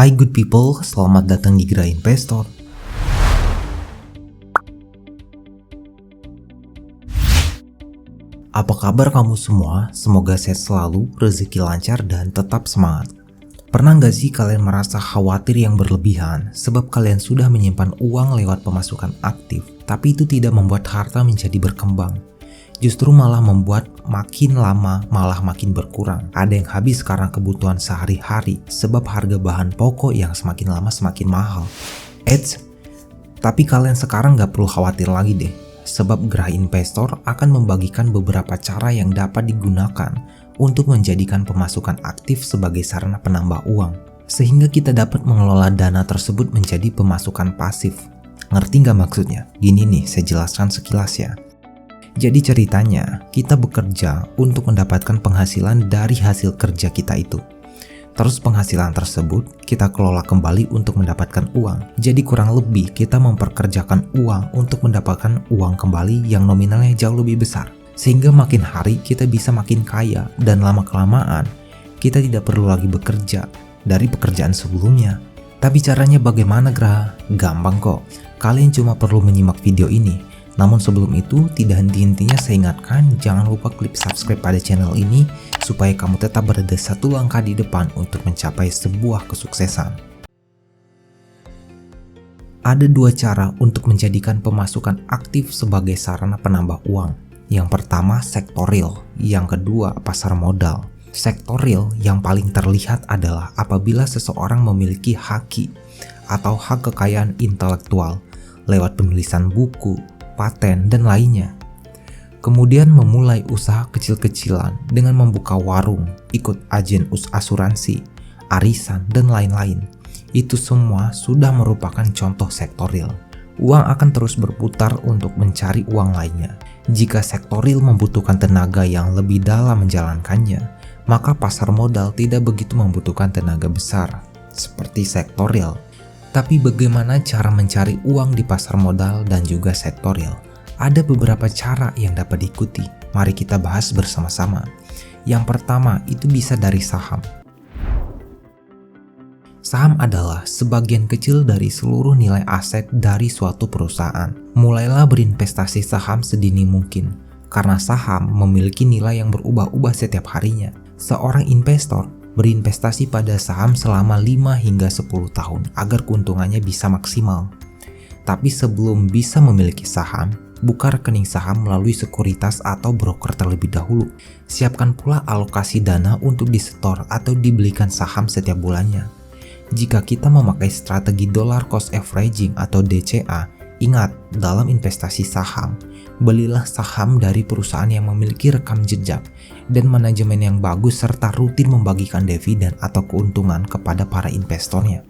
Hai good people, selamat datang di Gerak Investor. Apa kabar kamu semua? Semoga sehat selalu, rezeki lancar, dan tetap semangat. Pernah nggak sih kalian merasa khawatir yang berlebihan sebab kalian sudah menyimpan uang lewat pemasukan aktif, tapi itu tidak membuat harta menjadi berkembang? Justru malah membuat makin lama malah makin berkurang. Ada yang habis karena kebutuhan sehari-hari sebab harga bahan pokok yang semakin lama semakin mahal. Tapi kalian sekarang gak perlu khawatir lagi deh. Sebab Gerak Investor akan membagikan beberapa cara yang dapat digunakan untuk menjadikan pemasukan aktif sebagai sarana penambah uang. Sehingga kita dapat mengelola dana tersebut menjadi pemasukan pasif. Ngerti gak maksudnya? Gini nih, saya jelaskan sekilas ya. Jadi ceritanya, kita bekerja untuk mendapatkan penghasilan dari hasil kerja kita itu. Terus penghasilan tersebut kita kelola kembali untuk mendapatkan uang. Jadi kurang lebih kita memperkerjakan uang untuk mendapatkan uang kembali yang nominalnya jauh lebih besar. Sehingga makin hari kita bisa makin kaya dan lama-kelamaan kita tidak perlu lagi bekerja dari pekerjaan sebelumnya. Tapi caranya bagaimana, Gra? Gampang kok. Kalian cuma perlu menyimak video ini. Namun sebelum itu, tidak henti-hentinya saya ingatkan, jangan lupa klik subscribe pada channel ini supaya kamu tetap berada satu langkah di depan untuk mencapai sebuah kesuksesan. Ada dua cara untuk menjadikan pemasukan aktif sebagai sarana penambah uang. Yang pertama, sektor real. Yang kedua, pasar modal. Sektor real yang paling terlihat adalah apabila seseorang memiliki haki atau hak kekayaan intelektual lewat penulisan buku, paten, dan lainnya. Kemudian memulai usaha kecil-kecilan dengan membuka warung, ikut agen asuransi, arisan, dan lain-lain. Itu semua sudah merupakan contoh sektor real. Uang akan terus berputar untuk mencari uang lainnya. Jika sektor real membutuhkan tenaga yang lebih dalam menjalankannya, maka pasar modal tidak begitu membutuhkan tenaga besar, seperti sektor real. Tapi bagaimana cara mencari uang di pasar modal dan juga sektor real? Ada beberapa cara yang dapat diikuti. Mari kita bahas bersama-sama. Yang pertama, itu bisa dari saham. Saham adalah sebagian kecil dari seluruh nilai aset dari suatu perusahaan. Mulailah berinvestasi saham sedini mungkin, karena saham memiliki nilai yang berubah-ubah setiap harinya. Seorang investor berinvestasi pada saham selama 5 hingga 10 tahun agar keuntungannya bisa maksimal. Tapi sebelum bisa memiliki saham, buka rekening saham melalui sekuritas atau broker terlebih dahulu. Siapkan pula alokasi dana untuk disetor atau dibelikan saham setiap bulannya. Jika kita memakai strategi dollar cost averaging atau DCA, ingat, dalam investasi saham, belilah saham dari perusahaan yang memiliki rekam jejak dan manajemen yang bagus serta rutin membagikan dividen atau keuntungan kepada para investornya.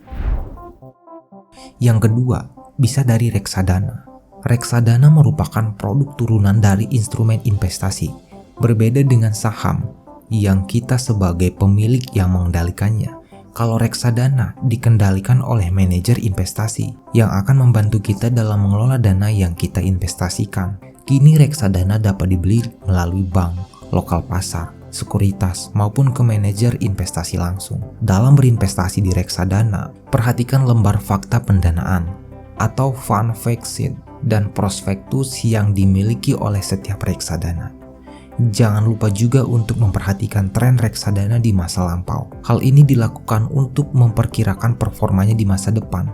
Yang kedua, bisa dari reksadana. Reksadana merupakan produk turunan dari instrumen investasi. Berbeda dengan saham yang kita sebagai pemilik yang mengendalikannya. Kalau reksadana dikendalikan oleh manajer investasi yang akan membantu kita dalam mengelola dana yang kita investasikan. Kini reksadana dapat dibeli melalui bank, lokal pasar, sekuritas, maupun ke manajer investasi langsung. Dalam berinvestasi di reksadana, perhatikan lembar fakta pendanaan atau fund fact sheet dan prospektus yang dimiliki oleh setiap reksadana. Jangan lupa juga untuk memperhatikan tren reksadana di masa lampau. Hal ini dilakukan untuk memperkirakan performanya di masa depan.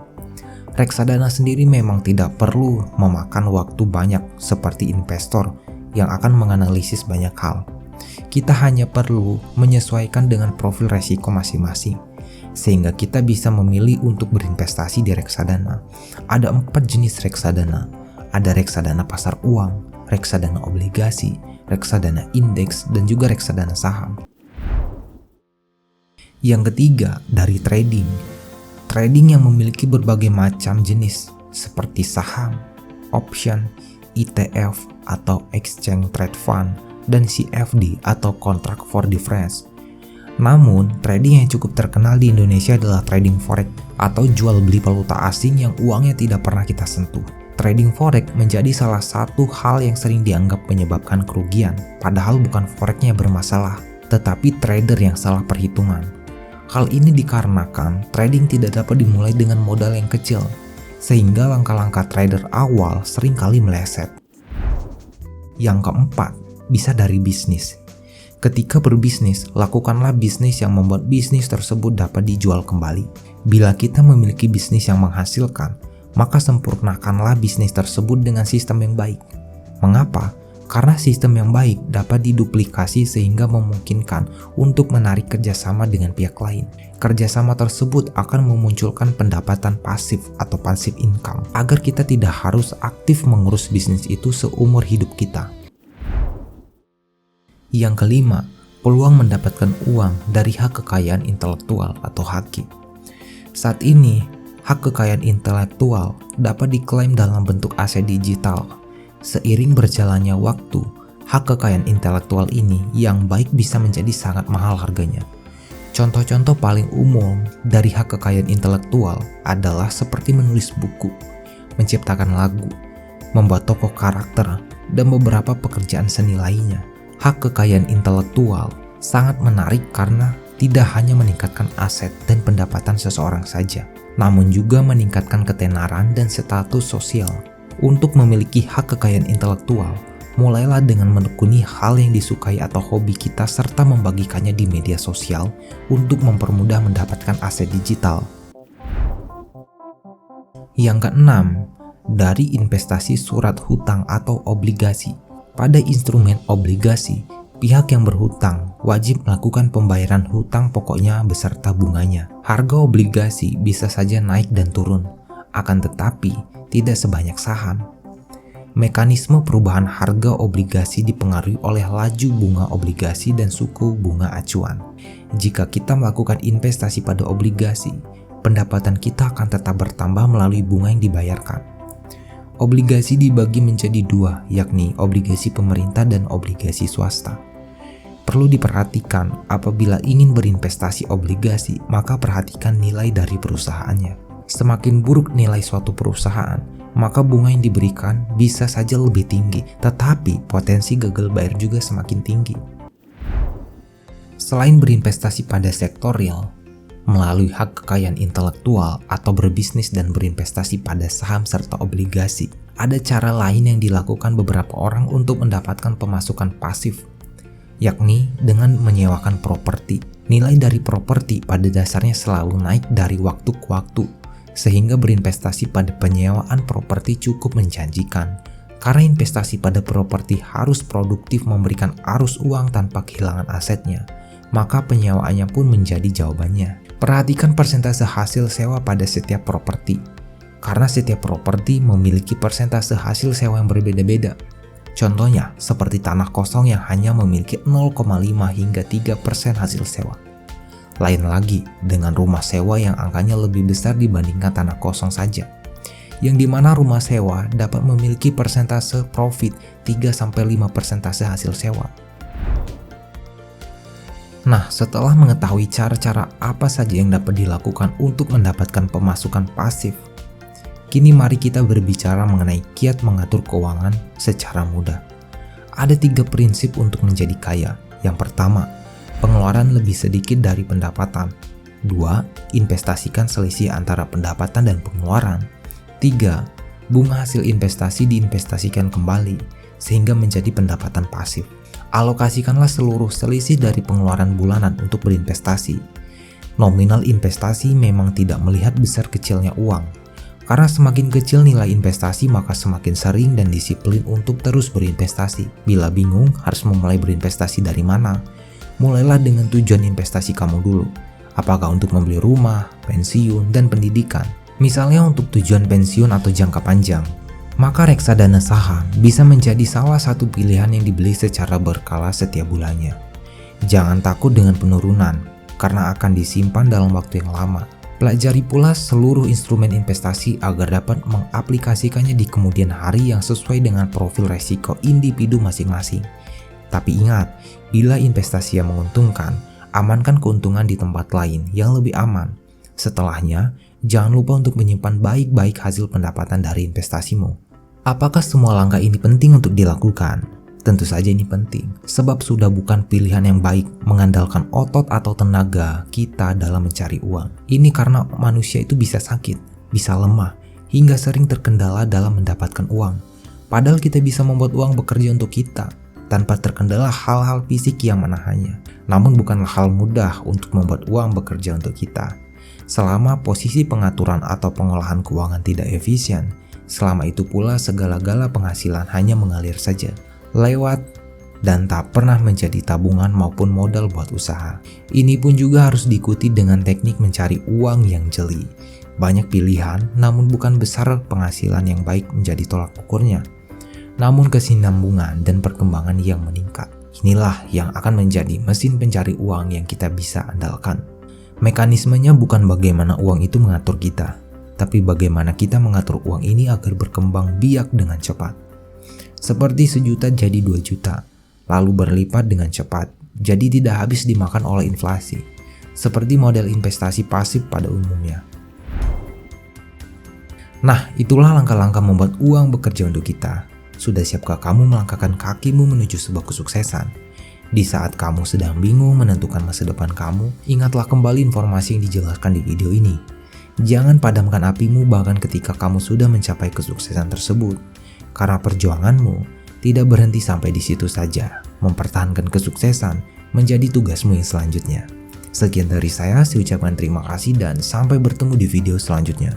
Reksadana sendiri memang tidak perlu memakan waktu banyak seperti investor yang akan menganalisis banyak hal. Kita hanya perlu menyesuaikan dengan profil resiko masing-masing, sehingga kita bisa memilih untuk berinvestasi di reksadana. Ada 4 jenis reksadana. Ada reksadana pasar uang, reksadana obligasi, reksadana indeks, dan juga reksadana saham. Yang ketiga, dari trading. Trading yang memiliki berbagai macam jenis seperti saham, option, ETF atau exchange trade fund, dan CFD atau contract for difference. Namun, trading yang cukup terkenal di Indonesia adalah trading forex atau jual beli valuta asing yang uangnya tidak pernah kita sentuh. Trading forex menjadi salah satu hal yang sering dianggap menyebabkan kerugian, padahal bukan forexnya yang bermasalah, tetapi trader yang salah perhitungan. Hal ini dikarenakan trading tidak dapat dimulai dengan modal yang kecil, sehingga langkah-langkah trader awal seringkali meleset. Yang keempat, bisa dari bisnis. Ketika berbisnis, lakukanlah bisnis yang membuat bisnis tersebut dapat dijual kembali. Bila kita memiliki bisnis yang menghasilkan, maka sempurnakanlah bisnis tersebut dengan sistem yang baik. Mengapa? Karena sistem yang baik dapat diduplikasi sehingga memungkinkan untuk menarik kerjasama dengan pihak lain. Kerjasama tersebut akan memunculkan pendapatan pasif atau passive income agar kita tidak harus aktif mengurus bisnis itu seumur hidup kita. Yang kelima, peluang mendapatkan uang dari hak kekayaan intelektual atau HQ. Saat ini, hak kekayaan intelektual dapat diklaim dalam bentuk aset digital. Seiring berjalannya waktu, hak kekayaan intelektual ini yang baik bisa menjadi sangat mahal harganya. Contoh-contoh paling umum dari hak kekayaan intelektual adalah seperti menulis buku, menciptakan lagu, membuat tokoh karakter, dan beberapa pekerjaan seni lainnya. Hak kekayaan intelektual sangat menarik karena tidak hanya meningkatkan aset dan pendapatan seseorang saja, namun juga meningkatkan ketenaran dan status sosial. Untuk memiliki hak kekayaan intelektual, mulailah dengan menekuni hal yang disukai atau hobi kita serta membagikannya di media sosial untuk mempermudah mendapatkan aset digital. Yang keenam, dari investasi surat hutang atau obligasi. Pada instrumen obligasi, pihak yang berhutang wajib melakukan pembayaran hutang pokoknya beserta bunganya. Harga obligasi bisa saja naik dan turun, akan tetapi tidak sebanyak saham. Mekanisme perubahan harga obligasi dipengaruhi oleh laju bunga obligasi dan suku bunga acuan. Jika kita melakukan investasi pada obligasi, pendapatan kita akan tetap bertambah melalui bunga yang dibayarkan. Obligasi dibagi menjadi dua, yakni obligasi pemerintah dan obligasi swasta. Perlu diperhatikan, apabila ingin berinvestasi obligasi, maka perhatikan nilai dari perusahaannya. Semakin buruk nilai suatu perusahaan, maka bunga yang diberikan bisa saja lebih tinggi, tetapi potensi gagal bayar juga semakin tinggi. Selain berinvestasi pada sektor real, melalui hak kekayaan intelektual atau berbisnis dan berinvestasi pada saham serta obligasi, ada cara lain yang dilakukan beberapa orang untuk mendapatkan pemasukan pasif, yakni dengan menyewakan properti. Nilai dari properti pada dasarnya selalu naik dari waktu ke waktu, sehingga berinvestasi pada penyewaan properti cukup menjanjikan. Karena investasi pada properti harus produktif memberikan arus uang tanpa kehilangan asetnya, maka penyewaannya pun menjadi jawabannya. Perhatikan persentase hasil sewa pada setiap properti, karena setiap properti memiliki persentase hasil sewa yang berbeda-beda. Contohnya, seperti tanah kosong yang hanya memiliki 0,5 hingga 3% hasil sewa. Lain lagi dengan rumah sewa yang angkanya lebih besar dibandingkan tanah kosong saja, yang dimana rumah sewa dapat memiliki persentase profit 3-5% hasil sewa. Nah, setelah mengetahui cara-cara apa saja yang dapat dilakukan untuk mendapatkan pemasukan pasif, kini mari kita berbicara mengenai kiat mengatur keuangan secara mudah. Ada 3 prinsip untuk menjadi kaya. Yang pertama, pengeluaran lebih sedikit dari pendapatan. 2. Investasikan selisih antara pendapatan dan pengeluaran. 3. Bunga hasil investasi diinvestasikan kembali sehingga menjadi pendapatan pasif. Alokasikanlah seluruh selisih dari pengeluaran bulanan untuk berinvestasi. Nominal investasi memang tidak melihat besar kecilnya uang. Karena semakin kecil nilai investasi, maka semakin sering dan disiplin untuk terus berinvestasi. Bila bingung harus memulai berinvestasi dari mana, mulailah dengan tujuan investasi kamu dulu. Apakah untuk membeli rumah, pensiun, dan pendidikan? Misalnya untuk tujuan pensiun atau jangka panjang, maka reksadana saham bisa menjadi salah satu pilihan yang dibeli secara berkala setiap bulannya. Jangan takut dengan penurunan, karena akan disimpan dalam waktu yang lama. Pelajari pula seluruh instrumen investasi agar dapat mengaplikasikannya di kemudian hari yang sesuai dengan profil resiko individu masing-masing. Tapi ingat, bila investasi yang menguntungkan, amankan keuntungan di tempat lain yang lebih aman. Setelahnya, jangan lupa untuk menyimpan baik-baik hasil pendapatan dari investasimu. Apakah semua langkah ini penting untuk dilakukan? Tentu saja ini penting, sebab sudah bukan pilihan yang baik mengandalkan otot atau tenaga kita dalam mencari uang. Ini karena manusia itu bisa sakit, bisa lemah, hingga sering terkendala dalam mendapatkan uang. Padahal kita bisa membuat uang bekerja untuk kita, tanpa terkendala hal-hal fisik yang menahannya. Namun bukanlah hal mudah untuk membuat uang bekerja untuk kita. Selama posisi pengaturan atau pengolahan keuangan tidak efisien, selama itu pula segala-gala penghasilan hanya mengalir saja, lewat dan tak pernah menjadi tabungan maupun modal buat usaha. Ini pun juga harus diikuti dengan teknik mencari uang yang jeli. Banyak pilihan, namun bukan besar penghasilan yang baik menjadi tolak ukurnya, namun kesinambungan dan perkembangan yang meningkat. Inilah yang akan menjadi mesin pencari uang yang kita bisa andalkan. Mekanismenya bukan bagaimana uang itu mengatur kita, tapi bagaimana kita mengatur uang ini agar berkembang biak dengan cepat. Seperti 1 juta jadi 2 juta, lalu berlipat dengan cepat, jadi tidak habis dimakan oleh inflasi. Seperti model investasi pasif pada umumnya. Nah, itulah langkah-langkah membuat uang bekerja untuk kita. Sudah siapkah kamu melangkahkan kakimu menuju sebuah kesuksesan? Di saat kamu sedang bingung menentukan masa depan kamu, ingatlah kembali informasi yang dijelaskan di video ini. Jangan padamkan apimu bahkan ketika kamu sudah mencapai kesuksesan tersebut. Karena perjuanganmu tidak berhenti sampai di situ saja. Mempertahankan kesuksesan menjadi tugasmu yang selanjutnya. Sekian dari saya ucapkan terima kasih dan sampai bertemu di video selanjutnya.